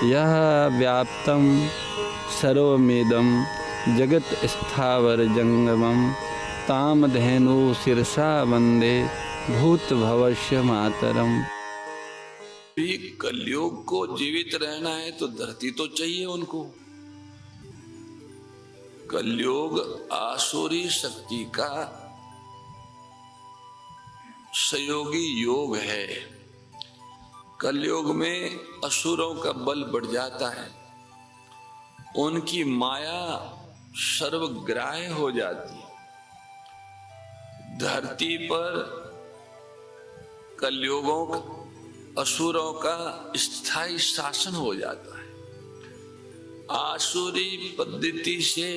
यह व्याप्तं सर्वमेदं जगत् स्थावर जंगमं तामधेनु शिरसा वंदे भूत भवस्य मातरम। कलयुग को जीवित रहना है तो धरती तो चाहिए उनको। कलयुग आसुरी शक्ति का सहयोगी योग है। कलयुग में असुरों का बल बढ़ जाता है, उनकी माया सर्वग्राह्य हो जाती है। धरती पर कलयुगों असुरों का स्थायी शासन हो जाता है। आसुरी पद्धति से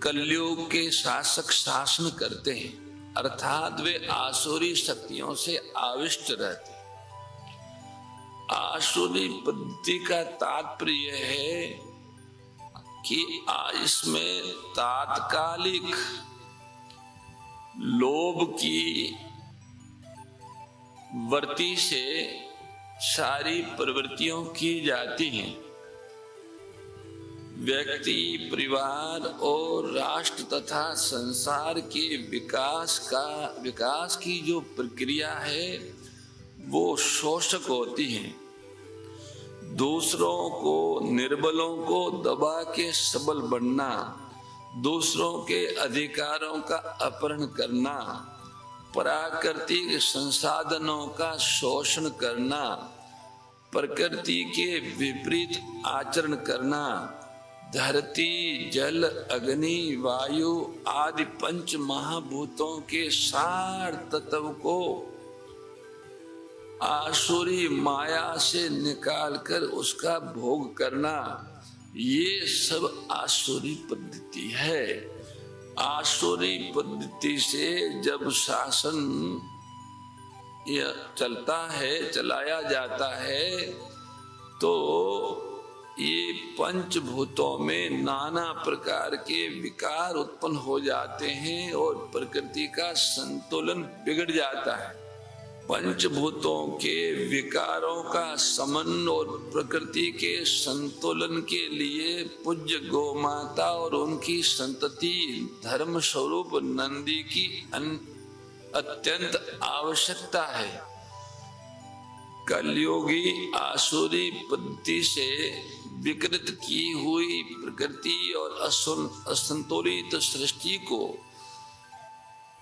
कलयुग के शासक शासन करते हैं, अर्थात वे आसुरी शक्तियों से आविष्ट रहते हैं। आसुरी पद्धति का तात्पर्य है कि इसमें तात्कालिक लोभ की वृत्ति से सारी प्रवृत्तियों की जाती हैं। व्यक्ति, परिवार और राष्ट्र तथा संसार के विकास की जो प्रक्रिया है वो शोषक होती है। दूसरों को, निर्बलों को दबा के सबल बनना, दूसरों के अधिकारों का अपहरण करना, प्राकृतिक संसाधनों का शोषण करना, प्रकृति के विपरीत आचरण करना, धरती, जल, अग्नि, वायु आदि पंच महाभूतों के सार तत्व को आसुरी माया से निकालकर उसका भोग करना, ये सब आसुरी पद्धति है। आसुरी पद्धति से जब शासन चलता है, चलाया जाता है, तो ये पंचभूतों में नाना प्रकार के विकार उत्पन्न हो जाते हैं और प्रकृति का संतुलन बिगड़ जाता है। पंचभूतों के विकारों का समन और प्रकृति के संतुलन के लिए पूज्य गौमाता और उनकी संतति धर्म स्वरूप नंदी की अत्यंत आवश्यकता है। कलयुगी आसुरी पद्धति से विकृत की हुई प्रकृति और असंतुलित सृष्टि को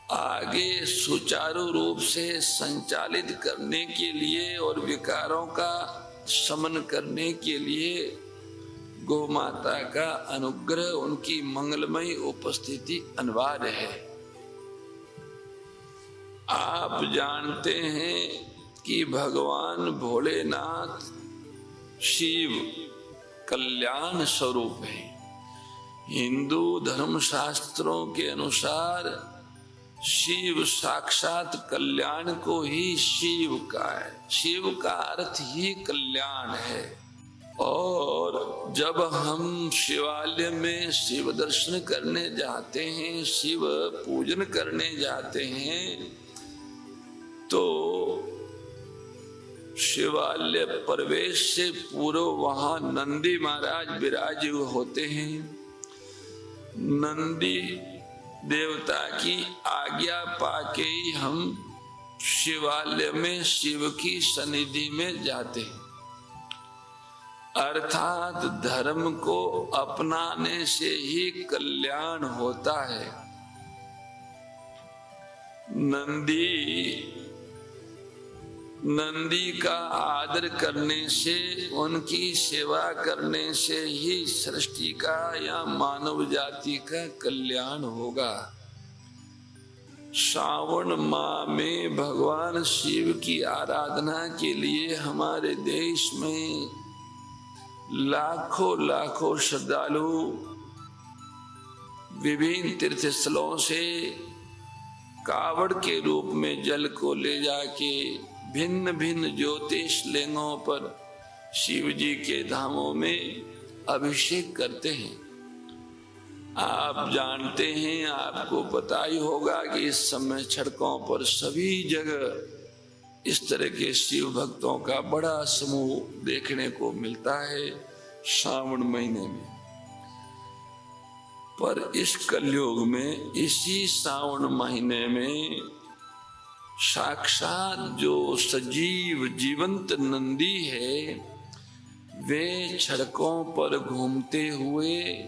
आगे सुचारू रूप से संचालित करने के लिए और विकारों का शमन करने के लिए गौ माता का अनुग्रह, उनकी मंगलमय उपस्थिति अनिवार्य है। आप जानते हैं कि भगवान भोलेनाथ शिव कल्याण स्वरूप है। हिंदू धर्म शास्त्रों के अनुसार शिव साक्षात कल्याण को ही शिव का है। शिव का अर्थ ही कल्याण है। और जब हम शिवालय में शिव दर्शन करने जाते हैं, शिव पूजन करने जाते हैं, तो शिवालय प्रवेश से पूर्व वहां नंदी महाराज विराज होते हैं। नंदी देवता की आज्ञा पाके ही हम शिवालय में शिव की सन्निधि में जाते हैं। अर्थात धर्म को अपनाने से ही कल्याण होता है। नंदी का आदर करने से, उनकी सेवा करने से ही सृष्टि का या मानव जाति का कल्याण होगा। श्रावण माह में भगवान शिव की आराधना के लिए हमारे देश में लाखों श्रद्धालु विभिन्न तीर्थ स्थलों से कावड़ के रूप में जल को ले जाके भिन्न भिन्न ज्योतिष लिंगों पर शिव जी के धामों में अभिषेक करते हैं। आप जानते हैं, आपको पता ही होगा कि इस समय सड़कों पर सभी जगह इस तरह के शिव भक्तों का बड़ा समूह देखने को मिलता है श्रावण महीने में। पर इस कलयुग में इसी श्रावण महीने में साक्षात जो सजीव जीवंत नंदी है, वे सड़कों पर घूमते हुए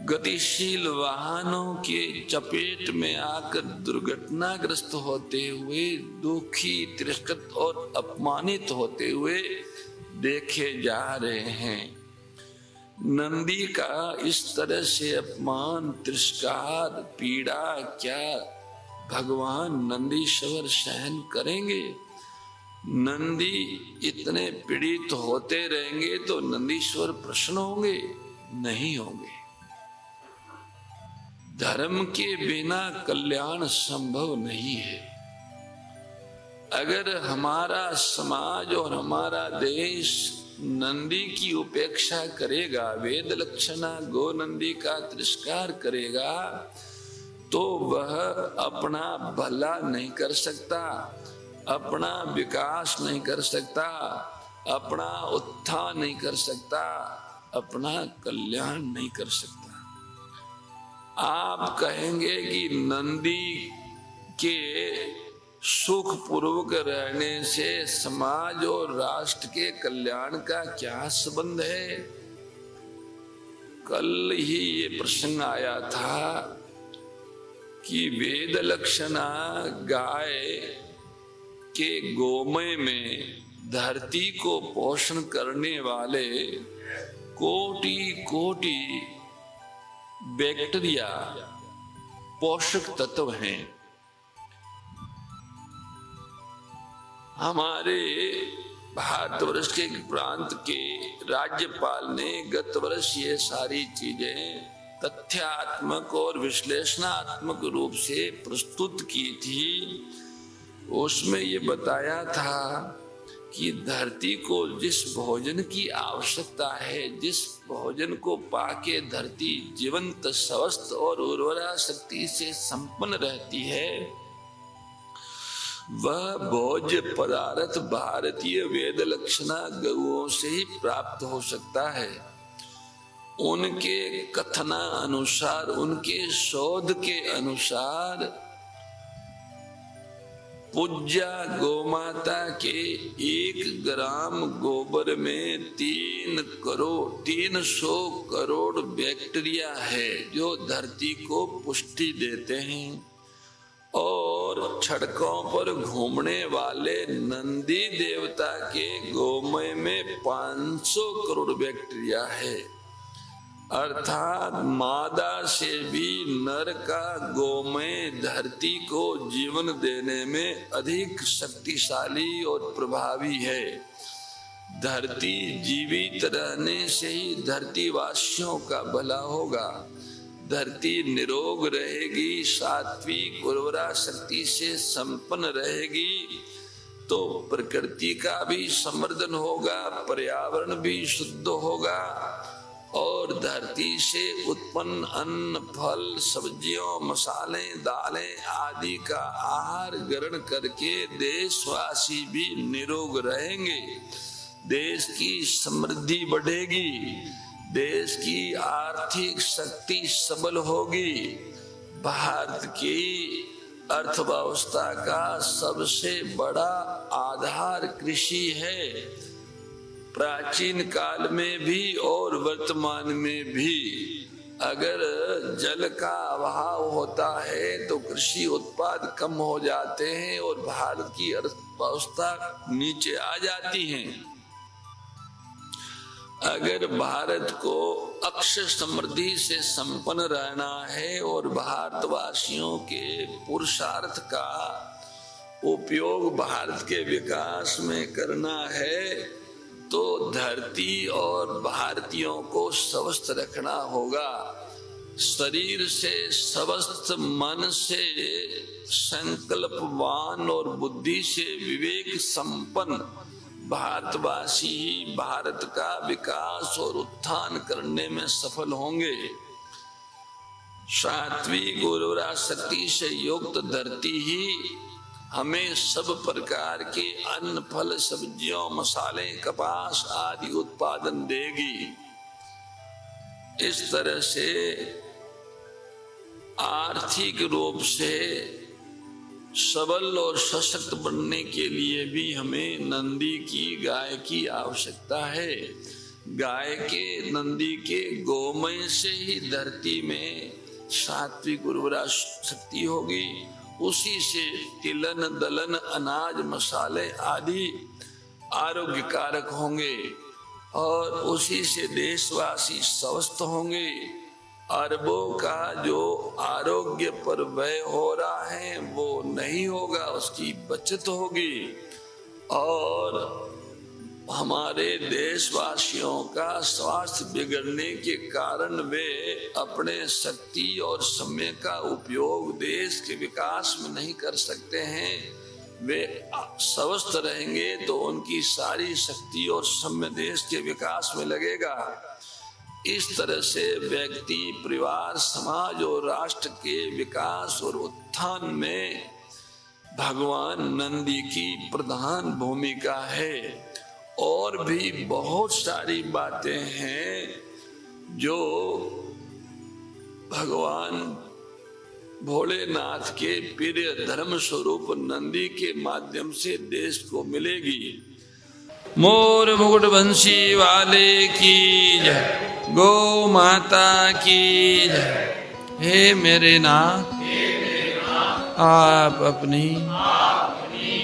गतिशील वाहनों के चपेट में आकर दुर्घटनाग्रस्त होते हुए दुखी, तिरस्कृत और अपमानित होते हुए देखे जा रहे हैं। नंदी का इस तरह से अपमान, तिरस्कार, पीड़ा क्या भगवान नंदीश्वर सहन करेंगे? नंदी इतने पीड़ित होते रहेंगे तो नंदीश्वर प्रसन्न होंगे? नहीं होंगे। धर्म के बिना कल्याण संभव नहीं है। अगर हमारा समाज और हमारा देश नंदी की उपेक्षा करेगा, वेद लक्षणा गो नंदी का तिरस्कार करेगा, तो वह अपना भला नहीं कर सकता, अपना विकास नहीं कर सकता, अपना उत्थान नहीं कर सकता, अपना कल्याण नहीं कर सकता। आप कहेंगे कि नंदी के सुख पूर्वक रहने से समाज और राष्ट्र के कल्याण का क्या संबंध है? कल ही ये प्रसंग आया था कि वेद लक्षणा गाय के गोमय में धरती को पोषण करने वाले कोटि कोटि बैक्टीरिया पोषक तत्व हैं। हमारे भारतवर्ष के प्रांत के राज्यपाल ने गत वर्ष ये सारी चीजें तथ्यात्मक और विश्लेषणात्मक रूप से प्रस्तुत की थी। उसमें ये बताया था कि धरती को जिस भोजन की आवश्यकता है, जिस भोजन को पाके धरती जीवंत, स्वस्थ और उर्वरा शक्ति से संपन्न रहती है, वह भोज्य पदार्थ भारतीय वेद लक्षणा गौओं से ही प्राप्त हो सकता है। उनके कथना अनुसार, उनके शोध के अनुसार पूज्या गोमाता के 1 ग्राम गोबर में 300 करोड़ बैक्टीरिया है जो धरती को पुष्टि देते हैं। और सड़कों पर घूमने वाले नंदी देवता के गोमय में 500 करोड़ बैक्टीरिया है। अर्थात मादा से भी नर का गोमय धरती को जीवन देने में अधिक शक्तिशाली और प्रभावी है। धरती जीवित रहने से ही धरती वासियों का भला होगा। धरती निरोग रहेगी, सात्विक उर्वरा शक्ति से संपन्न रहेगी, तो प्रकृति का भी संवर्धन होगा, पर्यावरण भी शुद्ध होगा और धरती से उत्पन्न अन्न, फल, सब्जियों, मसाले, दालें आदि का आहार ग्रहण करके देशवासी भी निरोग रहेंगे। देश की समृद्धि बढ़ेगी, देश की आर्थिक शक्ति सबल होगी। भारत की अर्थव्यवस्था का सबसे बड़ा आधार कृषि है। प्राचीन काल में भी और वर्तमान में भी अगर जल का अभाव होता है तो कृषि उत्पाद कम हो जाते हैं और भारत की अर्थव्यवस्था नीचे आ जाती है। अगर भारत को अक्षय समृद्धि से संपन्न रहना है और भारतवासियों के पुरुषार्थ का उपयोग भारत के विकास में करना है, तो धरती और भारतीयों को स्वस्थ रखना होगा। शरीर से स्वस्थ, मन से संकल्पवान और बुद्धि से विवेक संपन्न भारतवासी ही भारत का विकास और उत्थान करने में सफल होंगे। सात्विक उर्वरा शक्ति से युक्त धरती ही हमें सब प्रकार के अन्न, फल, सब्जियों, मसाले, कपास आदि उत्पादन देगी। इस तरह से आर्थिक रूप से सबल और सशक्त बनने के लिए भी हमें नंदी की, गाय की आवश्यकता है। गाय के, नंदी के गोमय से ही धरती में सात्विक उर्वरा शक्ति होगी, उसी से तिलन, दलन, अनाज, मसाले आदि आरोग्य कारक होंगे और उसी से देशवासी स्वस्थ होंगे। अरबों का जो आरोग्य पर व्यय हो रहा है वो नहीं होगा, उसकी बचत होगी और हमारे देशवासियों का स्वास्थ्य बिगड़ने के कारण वे अपने शक्ति और समय का उपयोग देश के विकास में नहीं कर सकते हैं। वे स्वस्थ रहेंगे तो उनकी सारी शक्ति और समय देश के विकास में लगेगा। इस तरह से व्यक्ति, परिवार, समाज और राष्ट्र के विकास और उत्थान में भगवान नंदी की प्रधान भूमिका है। और भी बहुत सारी बातें हैं जो भगवान भोलेनाथ के प्रिय धर्म स्वरूप नंदी के माध्यम से देश को मिलेगी। मोर मुकुट बंसी वाले की जय, गौ माता की जय। हे मेरे नाथ, आप अपनी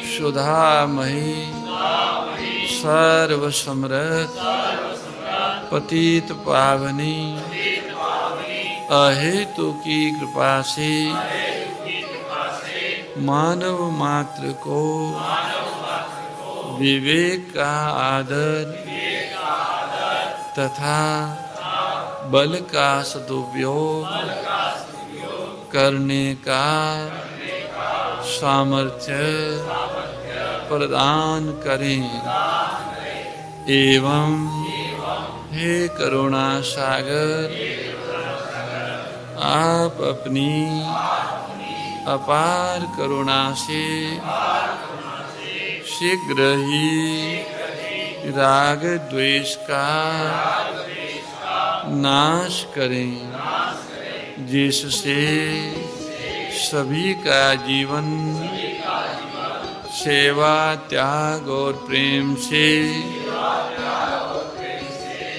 सुधामयी, सर्व समृद्ध, पतित पावनी, अहेतु की कृपा से मानव मात्र को विवेक का आदर तथा बल का सदुपयोग करने का सामर्थ्य प्रदान करें एवं हे करुणा सागर, आप अपनी अपार करुणा से शीघ्र ही राग द्वेष का नाश करें, जिससे सभी का जीवन सेवा, त्याग और प्रेम से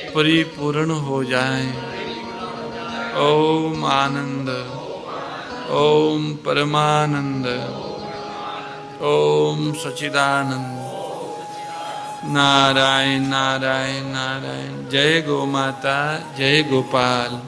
परिपूर्ण हो जाए। ओम आनंद, ओम परमानंद, ओम सच्चिदानंद। नारायण नारायण नारायण। जय गो माता, जय गोपाल।